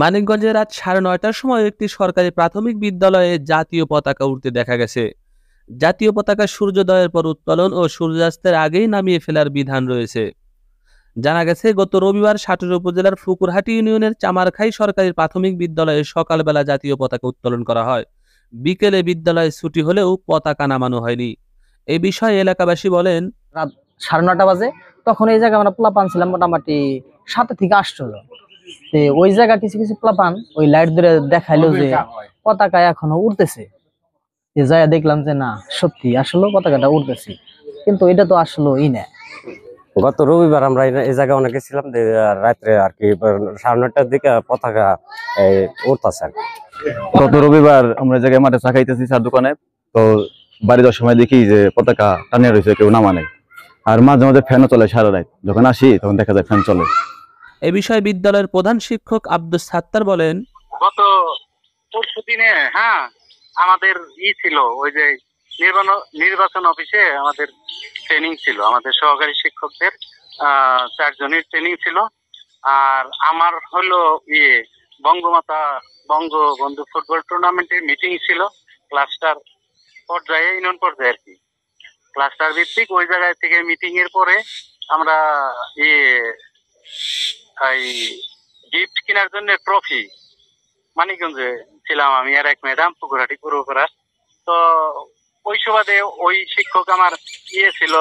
মানিকগঞ্জে রাত 9:30টার সময় একটি সরকারি প্রাথমিক বিদ্যালয়ে জাতীয় পতাকা উড়তে দেখা গেছে। জাতীয় পতাকা সূর্যোদয়ের পর উত্তোলন ও সূর্যাস্তের আগেই নামিয়ে ফেলার বিধান রয়েছে। জানা গেছে, গত রবিবার সাটুর উপজেলার ফুকুরহাটি ইউনিয়নের চামারখাই সরকারি প্রাথমিক বিদ্যালয়ে সকালবেলা জাতীয় পতাকা উত্তোলন করা হয়। বিকেলে বিদ্যালয়ে ছুটি হলেও পতাকা নামানো হয়নি। এই বিষয়ে এলাকাবাসী বলেন, রাত 9:30 বাজে তখন এই জায়গায় আমরা পোলাপান ছিলাম মোটামুটি 7 থেকে 8 জন। ওই জায়গা কিছু কিছু পোলাপান ওই লাইট ধরে দেখাইলো যে পতাকা এখনো উড়তেছে। যাই দেখলাম যে না, সত্যি আসলে পতাকাটা উড়তেছে, কিন্তু এটা তো আসলে না। গত রবিবার আমরা এই জায়গায় অনেকে ছিলাম, রাত্রে আর কি 9:30টার দিকে পতাকা উঠতেছে। গত রবিবার আমরা এই জায়গায় মাঠে চা খাইতেছি চার দোকানে, তো বাড়ি যাওয়ার সময় দেখি যে পতাকা টানিয়ে রয়েছে, কেউ নামা নেই। আর মাঝে মাঝে ফ্যানও চলে সারা রাত, যখন আসি তখন দেখা যায় ফ্যান চলে। এ বিষয়ে বিদ্যালয়ের প্রধান শিক্ষক আব্দুস সাত্তার বলেন, গত পরশু দিনে আমাদের ছিল ওই যে নির্বাচন অফিসে আমাদের ট্রেনিং ছিল, আমাদের সহকারী শিক্ষকদের 4 জনের ট্রেনিং ছিল। আর আমার হলো বঙ্গবন্ধু ফুটবল টুর্নামেন্টের মিটিং ছিল ক্লাস্টার পর্যায়ে, ইউনিয়ন পর্যায়ে আর কি, ক্লাস্টার ভিত্তিক। ওই জায়গায় থেকে মিটিং এর পরে আমরা গিফট কেনার জন্য ট্রফি মানিকগঞ্জে ছিলাম, আমি আর এক ম্যাডাম পুকুরহাটি পূর্বপাড়া। তো ওই সুবাদে ওই শিক্ষক আমার ছিল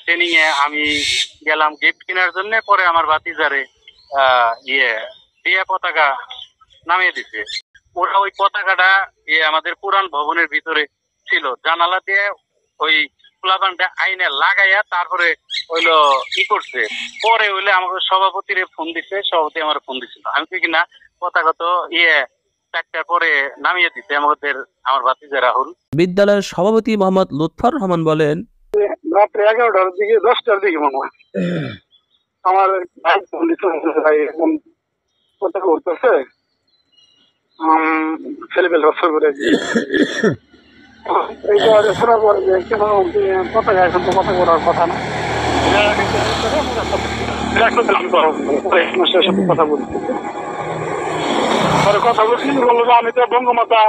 ট্রেনিং এ, আমি গেলাম গিফট কেনার জন্য। পরে আমার ভাতিজারে দিয়ে পতাকা নামিয়ে দিছে। ওরা ওই পতাকাটা আমাদের পুরান ভবনের ভিতরে ছিল, জানালা দিয়ে ওই প্লাবানটা আইনে লাগাইয়া তারপরে হইলো করছে। পরে হইলে আমাকে সভাপতিরে ফোন দিছে, সভাপতি আমার ফোন দিছিল। আমি কি না পতাকা তো 4টার পরে নামিয়ে দিতে আমার ভাতিজা রাহুল। বিদ্যালয়ের সভাপতি মোহাম্মদ লুৎফর রহমান বলেন, রাত্রে 11টার দিকে 10টার দিকে মনে হয় আমার পতাকা উঠতেছে, ছেলেপেলে করে পতাকা এখন তো কথা বলার কথা না, কথা বলছি। কথা বলছি, বললো যে আমি তো বঙ্গমাতা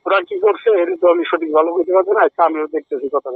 ওরা কি করছে এটা তো আমি সঠিক ভালো করতে পারবো না, আমিও দেখতেছি কথা।